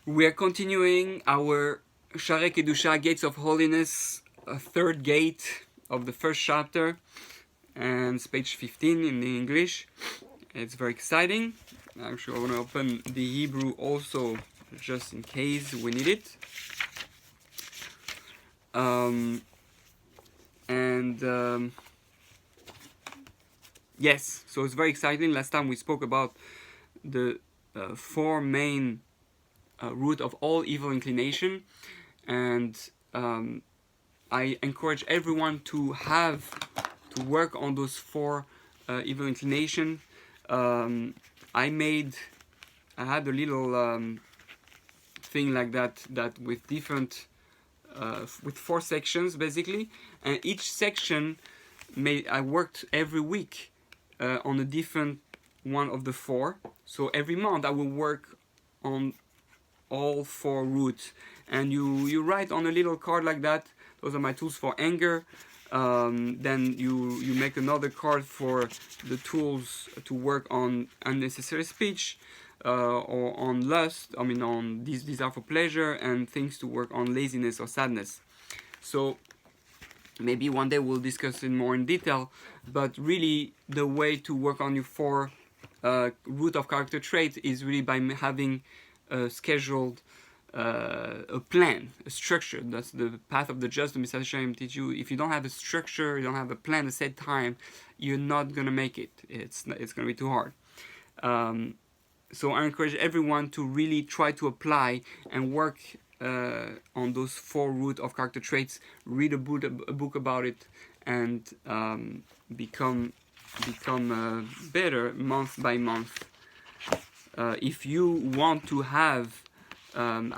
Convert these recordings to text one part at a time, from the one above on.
We are continuing our Sharei Kedusha, Gates of Holiness, third gate of the first chapter, and it's page 15 in the English. It's very exciting. Actually, I want to open the Hebrew also, just in case we need it. Yes, so it's very exciting. Last time we spoke about the four main root of all evil inclination, and I encourage everyone to work on those four evil inclination. I had a little thing like that with different with four sections basically, and each section I worked every week on a different one of the four. So every month I will work on all four roots, and you write on a little card like that. Those are my tools for anger. Then you make another card for the tools to work on unnecessary speech, or on lust. I mean, on these desire for pleasure, and things to work on laziness or sadness. So maybe one day we'll discuss it more in detail. But really, the way to work on your four root of character traits is really by having a scheduled a plan, a structure. That's the path of the just. The Messiah Hashem teach you. If you don't have a structure, you don't have a plan, a set time, you're not gonna make it. It's gonna be too hard. So I encourage everyone to really try to apply and work on those four root of character traits. Read a book about it, and become better month by month. If you want to have one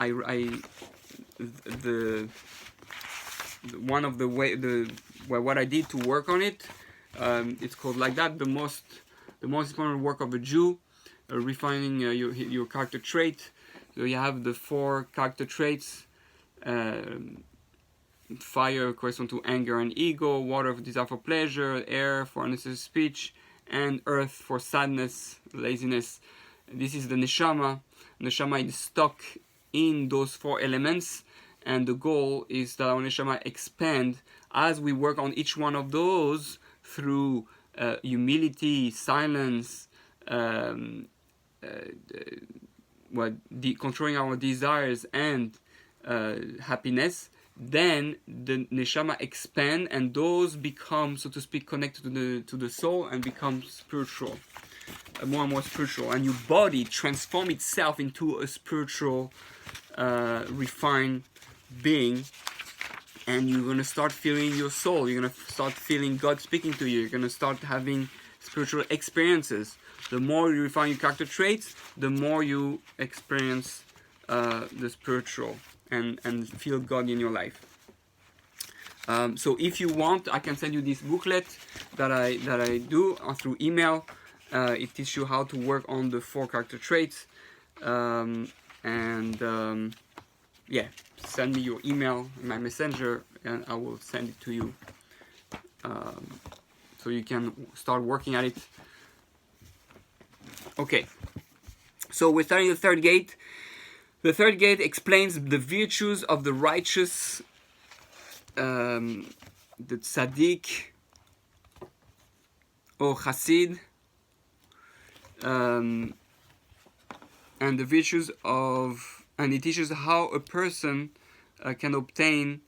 of the way what I did to work on it, it's called like that, the most important work of a Jew, refining your character trait. So you have the four character traits. Fire corresponds to anger and ego, water for desire for pleasure, air for unnecessary speech, and earth for sadness, laziness. This is the neshama. Neshama is stuck in those four elements, and the goal is that our neshama expand as we work on each one of those through humility, silence, controlling our desires, and happiness. Then the neshama expand, and those become, so to speak, connected to the soul, and become spiritual, more and more spiritual. And your body transform itself into a spiritual, refined being, and you're gonna start feeling your soul. You're gonna start feeling God speaking to you. You're gonna start having spiritual experiences. The more you refine your character traits, the more you experience the spiritual and feel God in your life. So if you want, I can send you this booklet that I do through email. It teaches you how to work on the four character traits. Yeah, send me your email in my messenger, and I will send it to you, so you can start working at it. Okay, so we're starting the third gate. The third gate explains the virtues of the righteous, the Tzaddik or Chasid, and the virtues and it teaches how a person can obtain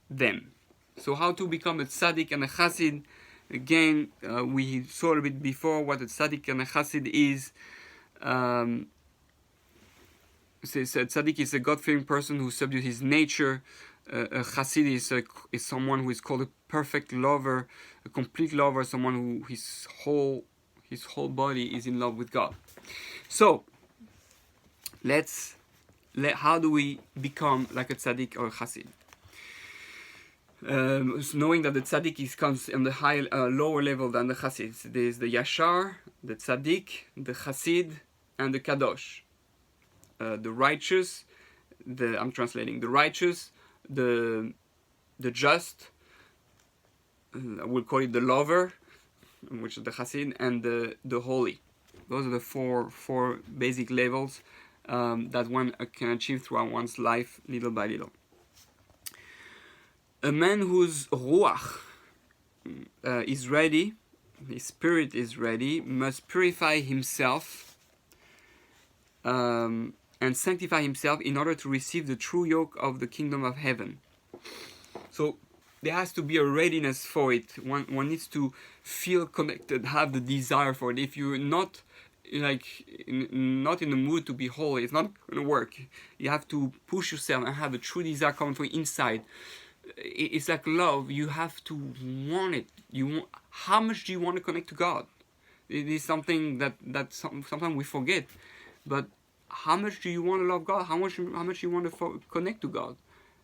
them. So how to become a Tzaddik and a Chasid. Again, we saw a bit before what a Tzaddik and a Chasid is. Tzaddik is a God-fearing person who subdues his nature. A Chasid is someone who is called a perfect lover, a complete lover, someone who his whole body is in love with God. So how do we become like a Tzaddik or a Chasid? Knowing that the Tzaddik comes on the lower level than the Chasid. There's the Yashar, the Tzaddik, the Chasid, and the Kadosh. The righteous, I'm translating, the righteous, the just, we'll call it the lover, which is the Chasid, and the holy. Those are the four basic levels that one can achieve throughout one's life, little by little. A man whose ruach is ready, his spirit is ready, must purify himself and sanctify himself in order to receive the true yoke of the kingdom of heaven. So there has to be a readiness for it. One needs to feel connected, have the desire for it. If you're not not in the mood to be holy, it's not going to work. You have to push yourself and have a true desire coming from inside. It's like love. You have to want it. How much do you want to connect to God? It is something that sometimes we forget. But how much do you want to love God? How much you want to connect to God?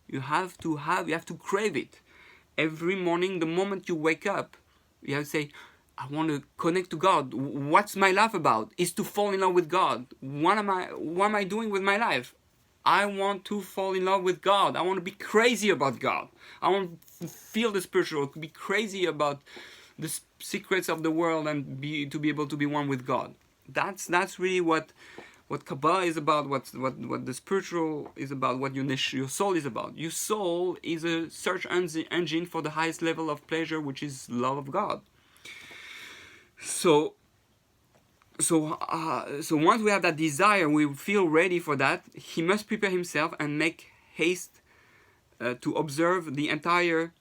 You have to crave it. Every morning, the moment you wake up, you have to say, I want to connect to God. What's my life about? Is to fall in love with God. What am I doing with my life? I want to fall in love with God. I want to be crazy about God. I want to feel the spiritual, to be crazy about the secrets of the world and to be able to be one with God. That's really what Kabbalah is about, what the spiritual is about, what your soul is about. Your soul is a search engine for the highest level of pleasure, which is love of God. So once we have that desire, we feel ready for that. He must prepare himself and make haste to observe the entire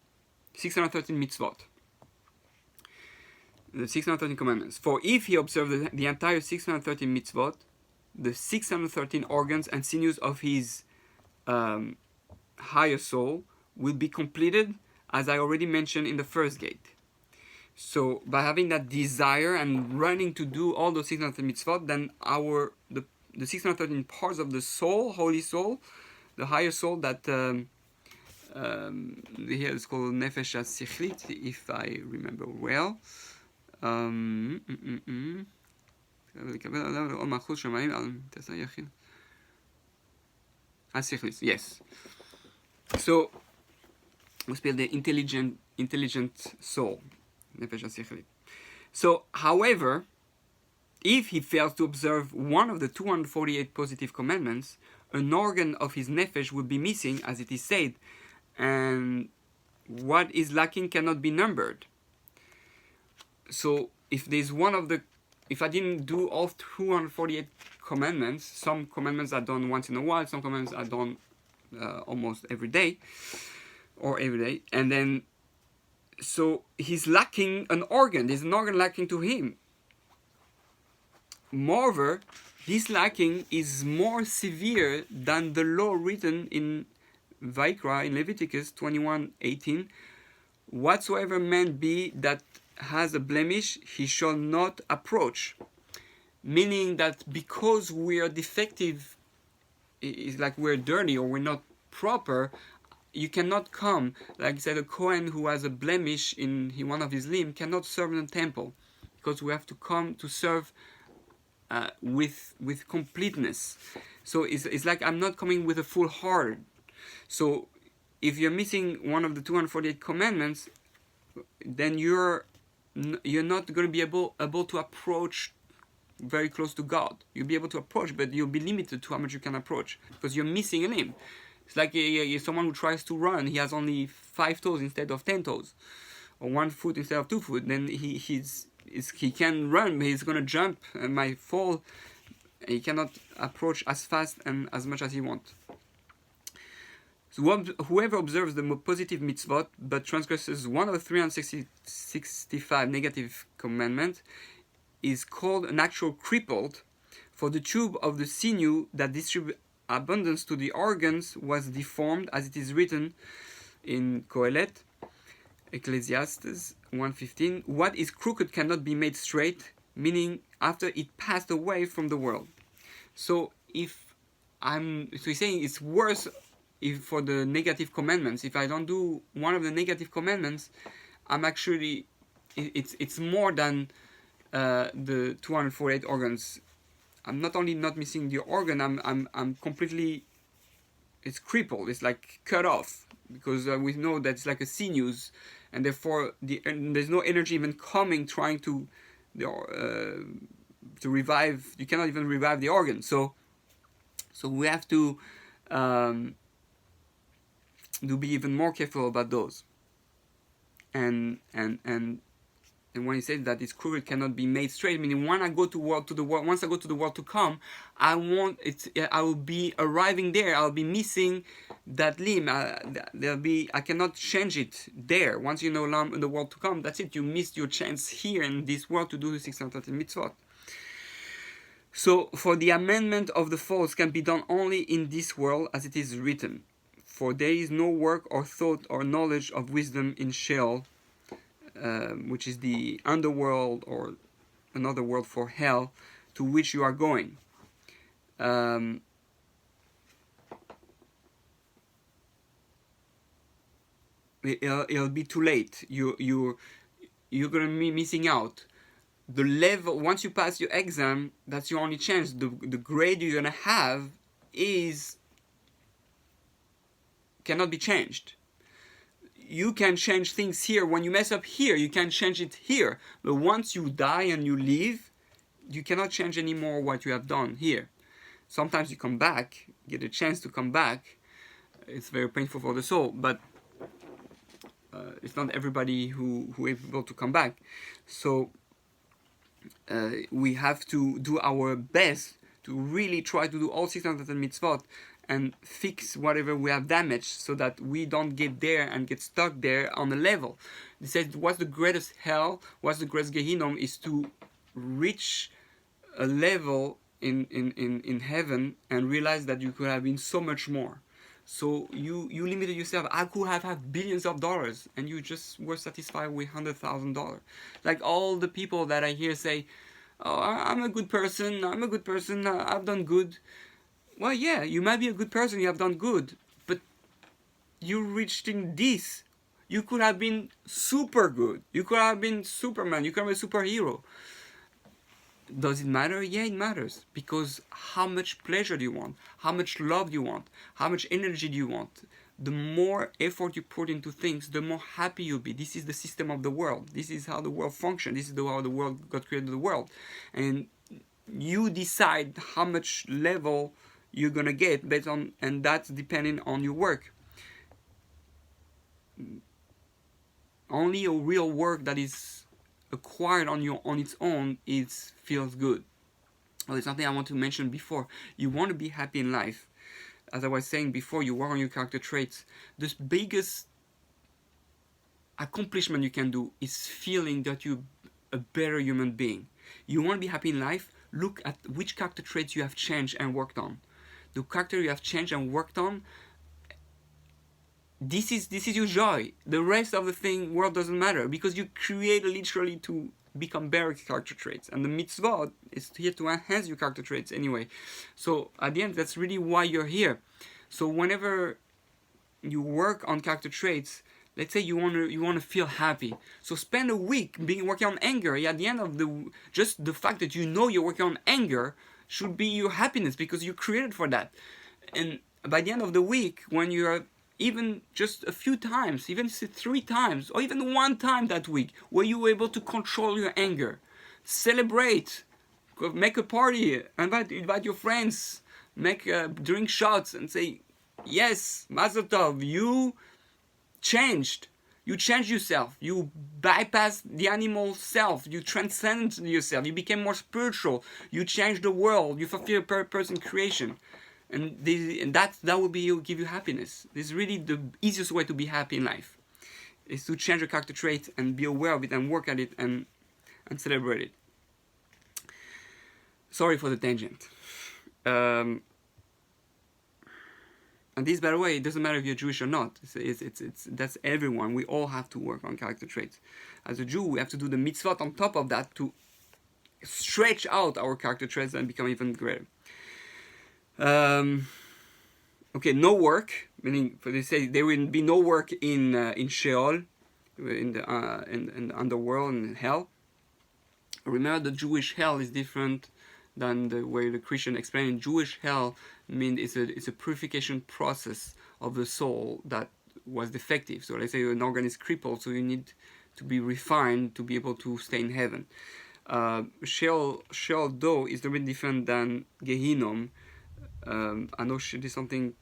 613 mitzvot, the 613 commandments. For if he observes the entire 613 mitzvot, the 613 organs and sinews of his higher soul will be completed, as I already mentioned in the first gate. So by having that desire and running to do all those 613 mitzvot, then the 613 parts of the soul, holy soul, the higher soul that here is called Nefesh HaSichlit, if I remember well. Yes. So we spell the intelligent soul. So, however, if he fails to observe one of the 248 positive commandments, an organ of his nefesh would be missing, as it is said, and what is lacking cannot be numbered. So, if I didn't do all 248 commandments, some commandments are done once in a while, some commandments are done almost every day, and then so he's lacking an organ. There's an organ lacking to him. Moreover, this lacking is more severe than the law written in Vaikra, in Leviticus 21:18. Whatsoever man be that has a blemish, he shall not approach. Meaning that because we are defective, it's like we're dirty or we're not proper, you cannot come. Like I said, a Kohen who has a blemish in one of his limbs cannot serve in the temple, because we have to come to serve with completeness. So it's like I'm not coming with a full heart. So if you're missing one of the 248 commandments, then you're not going to be able to approach very close to God. You'll be able to approach, but you'll be limited to how much you can approach, because you're missing a limb. It's like someone who tries to run. He has only 5 toes instead of 10 toes, or 1 foot instead of 2 foot. Then he can run, but he's gonna jump and might fall. He cannot approach as fast and as much as he wants. So whoever observes the positive mitzvot but transgresses one of the 365 negative commandments is called an actual crippled, for the tube of the sinew that distributes abundance to the organs was deformed, as it is written in Kohelet, Ecclesiastes 1:15. What is crooked cannot be made straight, meaning after it passed away from the world. So he's saying it's worse for the negative commandments. If I don't do one of the negative commandments, I'm actually it's more than the 248 organs. I'm not only not missing the organ, I'm completely, it's crippled, it's like cut off, because we know that it's like a sinews, and therefore there's no energy even coming trying to revive. You cannot even revive the organ. So So we have to be even more careful about those. And when he says that it's cruel, it cannot be made straight, meaning when I go to the world, once I go to the world to come, I will be arriving there. I'll be missing that limb. I cannot change it there. Once you know the world to come, that's it. You missed your chance here in this world to do the 613 mitzvot. So, for the amendment of the faults can be done only in this world, as it is written. For there is no work or thought or knowledge of wisdom in Sheol, which is the underworld or another world for hell, to which you are going. It'll be too late. You're gonna be missing out. The level, once you pass your exam, that's your only chance. The grade you're gonna have cannot be changed. You can change things here. When you mess up here, you can change it here. But once you die and you leave, you cannot change anymore what you have done here. Sometimes you come back, get a chance to come back. It's very painful for the soul, but it's not everybody who is able to come back. So we have to do our best to really try to do all 600 mitzvot and fix whatever we have damaged, so that we don't get there and get stuck there on a level. They said what's the greatest hell, what's the greatest Gehinnom, is to reach a level in heaven and realize that you could have been so much more. So you limited yourself. I could have had billions of dollars, and you just were satisfied with $100,000. Like all the people that I hear say, "Oh, I'm a good person. I've done good." Well, yeah, you might be a good person. You have done good, but you reached in this. You could have been super good. You could have been Superman. You could have been a superhero. Does it matter? Yeah, it matters. Because how much pleasure do you want? How much love do you want? How much energy do you want? The more effort you put into things, the more happy you'll be. This is the system of the world. This is how the world functions. This is how the world God created the world. And you decide how much level you're gonna get based on, and that's depending on your work. Only a real work that is acquired on its own feels good. Well, it's something I want to mention before. You want to be happy in life. As I was saying before, you work on your character traits. The biggest accomplishment you can do is feeling that you're a better human being. You want to be happy in life? Look at which character traits you have changed and worked on. The character you have changed and worked on, this is your joy. The rest of the world doesn't matter, because you create literally to become better character traits, and the mitzvah is here to enhance your character traits anyway. So at the end, that's really why you're here. So whenever you work on character traits, let's say you want to feel happy, so spend a week working on anger. At the end of just the fact that you know you're working on anger should be your happiness, because you created for that. And by the end of the week, when you're even just a few times, even 3 times, or even 1 time that week, where you were able to control your anger, celebrate, make a party, invite your friends, drink shots, and say, yes, Mazel Tov, you changed. You changed yourself. You bypassed the animal self. You transcended yourself. You became more spiritual. You changed the world. You fulfilled purpose in creation. And that will give you happiness. This is really the easiest way to be happy in life, is to change your character trait and be aware of it and work at it and celebrate it. Sorry for the tangent. And this, by the way, it doesn't matter if you're Jewish or not. That's everyone. We all have to work on character traits. As a Jew, we have to do the mitzvot on top of that to stretch out our character traits and become even greater. Okay, no work, meaning they say there will be no work in Sheol, in the underworld and hell. Remember, the Jewish hell is different than the way the Christian explained. Jewish hell means it's a purification process of the soul that was defective. So let's say an organ is crippled, so you need to be refined to be able to stay in heaven. Sheol though is a bit different than Gehinnom. I know Sheol is something.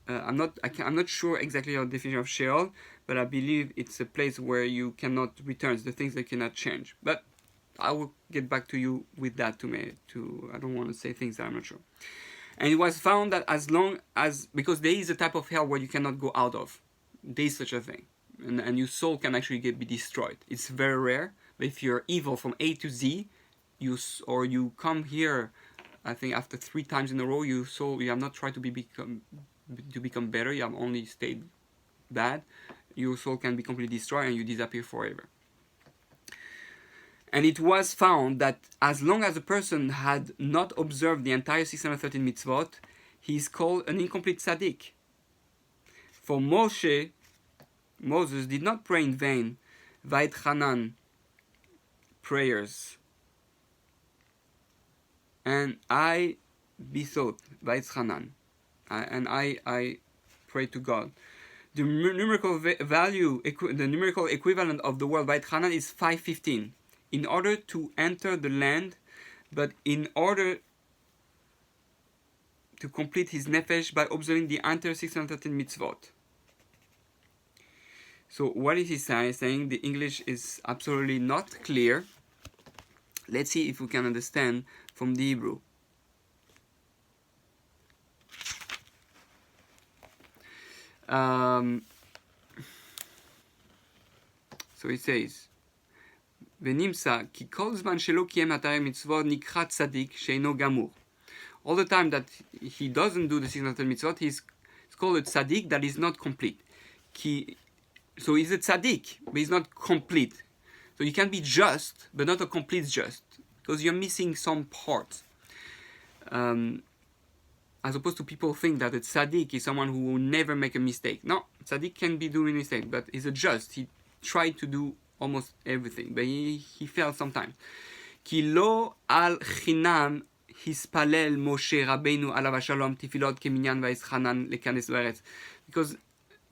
I'm not sure exactly our definition of Sheol, but I believe it's a place where you cannot return. It's the things that cannot change. But I will get back to you with that. I don't want to say things that I'm not sure. And it was found that as long as, because there is a type of hell where you cannot go out of, there is such a thing, and your soul can actually be destroyed. It's very rare, but if you're evil from A to Z, you come here, I think after 3 times in a row, you have not tried to become better. You have only stayed bad. Your soul can be completely destroyed and you disappear forever. And it was found that as long as a person had not observed the entire 613 mitzvot, he is called an incomplete tzaddik. For Moses did not pray in vain, Va'etchanan prayers. And I bethought, Va'etchanan, and I pray to God. The numerical value, the numerical equivalent of the word Va'etchanan is 515. In order to enter the land, but in order to complete his nefesh by observing the entire 613 mitzvot. So what is he saying? Saying the English is absolutely not clear. Let's see if we can understand from the Hebrew. So it says, ונמצא כי כל זמן שלא קיים התרי מצוות נקרא צדיק שאינו גמור. All the time that he doesn't do the 613 mitzvot, he's called a tzaddik that is not complete. So he's a tzaddik, but he's not complete. So you can be just, but not a complete just, because you're missing some parts. As opposed to people think that a tzaddik is someone who will never make a mistake. No, tzaddik can be doing a mistake, but he's a just. He tried to do almost everything, but he failed sometimes. כי לא על חינם הספלל משה רבנו עליו השלום תפילות כמניין ויסחנן לכנס לארץ. Because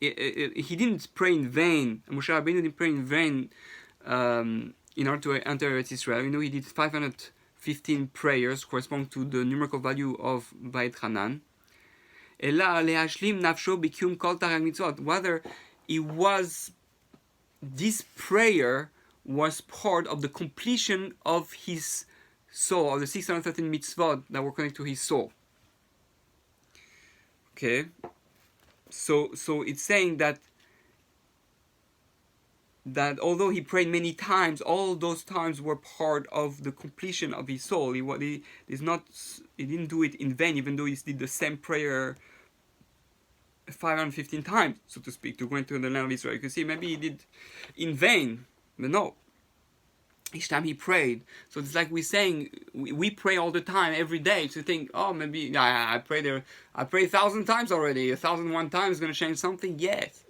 he didn't pray in vain. Moshe Rabbeinu didn't pray in vain in order to enter Eretz Israel. You know, he did 515 prayers corresponding to the numerical value of Va'etchanan. אלא להשלים נפשו בקיום כל תרי"ג מצוות. Whether it was, this prayer was part of the completion of his soul, of the 613 mitzvot that were connected to his soul. Okay, so it's saying that although he prayed many times, all those times were part of the completion of his soul. He didn't do it in vain, even though he did the same prayer 515 times, so to speak, to go into the land of Israel. You can see maybe he did in vain, but no. Each time he prayed. So it's like we're saying, we pray all the time, every day, to think, oh, maybe I prayed 1,000 times already. 1,001 times is going to change something. Yes,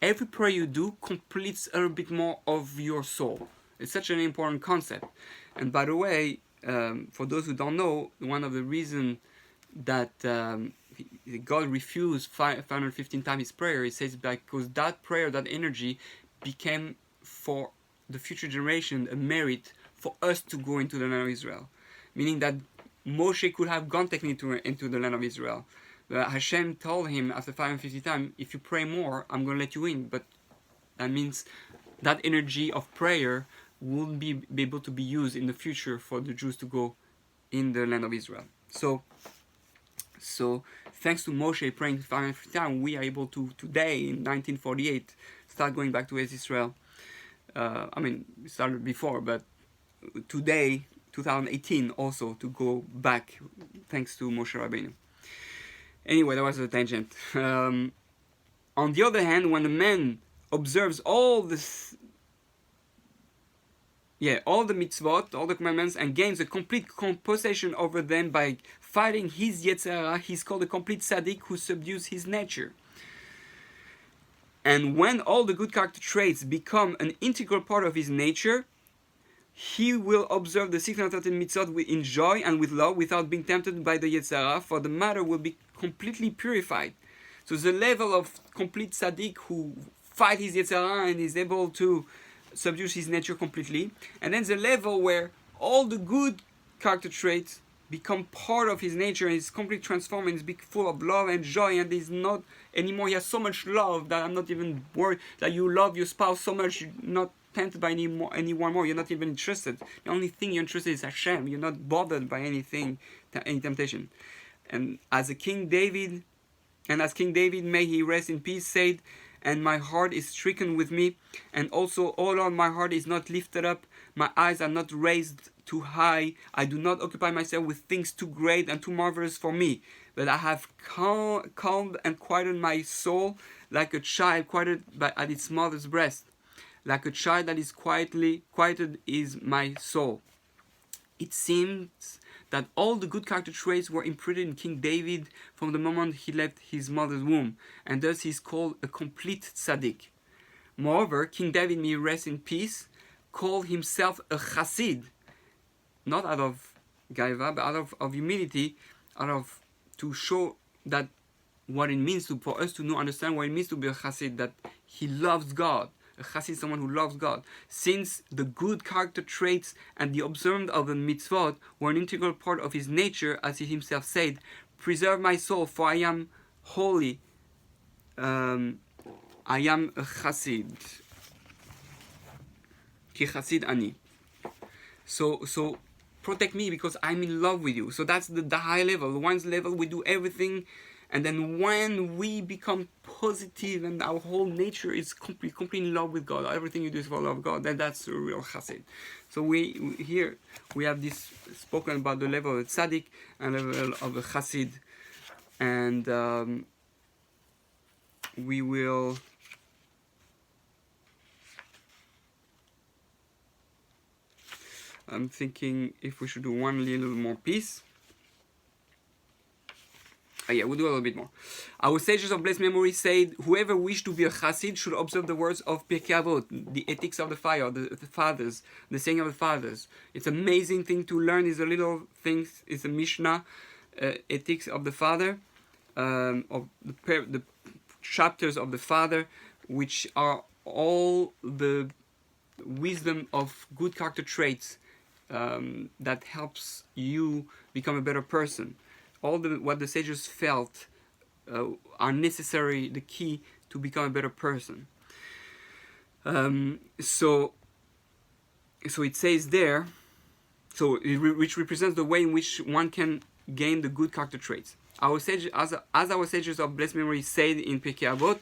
every prayer you do completes a little bit more of your soul. It's such an important concept. And by the way, for those who don't know, one of the reasons that God refused 515 times his prayer, it says because that prayer, that energy, became for the future generation a merit for us to go into the land of Israel. Meaning that Moshe could have gone technically into the land of Israel. But Hashem told him after 550 times, if you pray more, I'm going to let you in. But that means that energy of prayer will be able to be used in the future for the Jews to go in the land of Israel. So thanks to Moshe praying 550 times, we are able to today in 1948 start going back to Israel. It started before, but today, 2018, also to go back, thanks to Moshe Rabbeinu. Anyway, that was a tangent. On the other hand, when a man observes all the mitzvot, all the commandments, and gains a complete possession over them by fighting his Yetzer Hara, he's called a complete tzaddik who subdues his nature. And when all the good character traits become an integral part of his nature, he will observe the 613 mitzvot in joy and with love without being tempted by the Yetzer Hara, for the matter will be completely purified. So the level of complete tzaddik who fight his Yetzer Hara and is able to subdue his nature completely, and then the level where all the good character traits become part of his nature, and he's completely transformed, and he's full of love and joy, and he's not anymore. He has so much love that I'm not even worried that you love your spouse so much you're not tempted by anyone more. You're not even interested. The only thing you're interested in is Hashem. You're not bothered by anything, any temptation. And as King David, may he rest in peace, said, and my heart is stricken with me, and also, O Lord, my heart is not lifted up, my eyes are not raised too high, I do not occupy myself with things too great and too marvelous for me, but I have calmed and quieted my soul like a child quieted at its mother's breast. Like a child that is quieted is my soul. It seems that all the good character traits were imprinted in King David from the moment he left his mother's womb, and thus he is called a complete Tzaddik. Moreover, King David, may he rest in peace, called himself a Chasid, not out of gaiva, but out of humility, to show that what it means for us to understand what it means to be a Chasid, that he loves God. A Chasid is someone who loves God. Since the good character traits and the observance of the mitzvot were an integral part of his nature, as he himself said, preserve my soul, for I am holy. I am a Chasid. Ki Chasid ani. So protect me because I'm in love with you. So that's the high level. The one's level, we do everything. And then when we become positive and our whole nature is completely in love with God, everything you do is for love of God, then that's a real Chasid. So here we have this spoken about the level of Tzaddik and the level of a Chasid. And we will... I'm thinking if we should do one little more piece. Yeah, we'll do a little bit more. Our sages of blessed memory said, whoever wished to be a Chasid should observe the words of Pirkei Avot, the ethics of the fire, the fathers, the saying of the fathers. It's an amazing thing to learn. These little things. It's a Mishnah, ethics of the father, of the chapters of the father, which are all the wisdom of good character traits that helps you become a better person. All what the sages felt are necessary, the key to become a better person. So it says there, which represents the way in which one can gain the good character traits. Our sages, as our sages of blessed memory said in Pirkei Avot,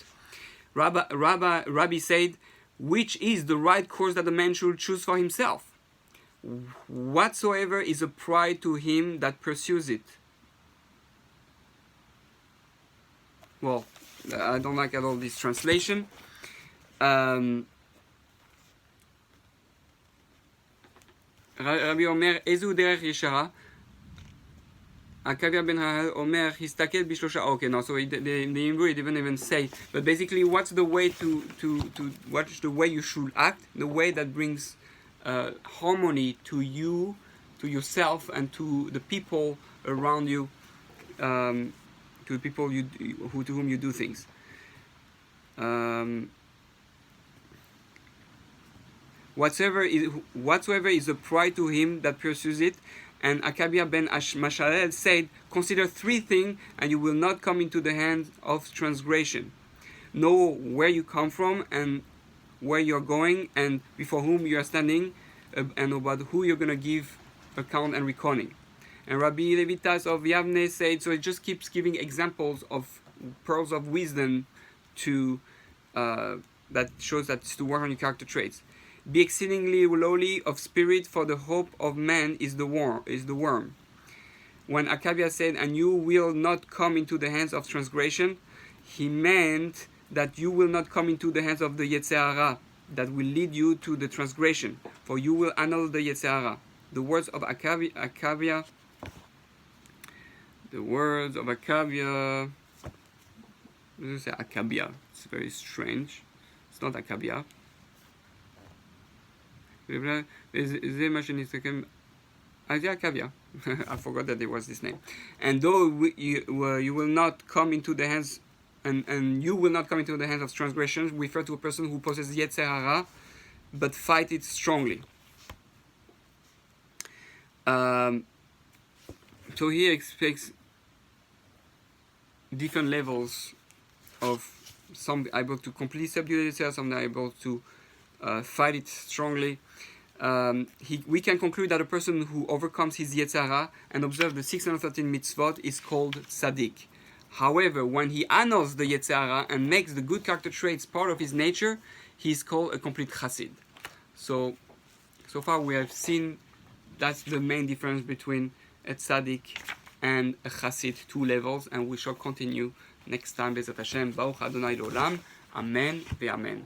Rabbi said, which is the right course that the man should choose for himself? Whatsoever is a pride to him that pursues it. Well, I don't like at all this translation. Rabbi Omer, Ezu derech yeshara. Akavia ben Hahel Omer, histakel bishlosha. Okay, no, so in the Hebrew it didn't even say. But basically, what's the way what's the way you should act? The way that brings harmony to you, to yourself, and to the people around you. To the people to whom you do things. Whatsoever is a pride to him that pursues it. And Akabia ben Mashalel said, consider three things, and you will not come into the hands of transgression. Know where you come from and where you're going, and before whom you are standing, and about who you're going to give account and reckoning. And Rabbi Levitas of Yavne said, so it just keeps giving examples of pearls of wisdom to that shows that it's to work on your character traits. Be exceedingly lowly of spirit, for the hope of man is the worm. When Akabia said, and you will not come into the hands of transgression, he meant that you will not come into the hands of the Yetzer Hara, that will lead you to the transgression, for you will annul the Yetzer Hara. The words of Akabia. The words of Akabia. Let's say Akabia. It's very strange. It's not Akabia. Akabia. I forgot that there was this name. And though you will not come into the hands, and you will not come into the hands of transgressions, refer to a person who possesses Yetzer Hara, but fight it strongly. So he expects different levels of some able to completely subdue the Yetzer, some are able to fight it strongly. We can conclude that a person who overcomes his Yetzer Hara and observes the 613 mitzvot is called Tzaddik. However, when he honors the Yetzer Hara and makes the good character traits part of his nature, he is called a complete Chasid. So far we have seen that's the main difference between a Tzaddik and a Chasid, 2 levels, and we shall continue next time. Bezat Hashem, Baruch Adonai L'olam, Amen ve'Amen.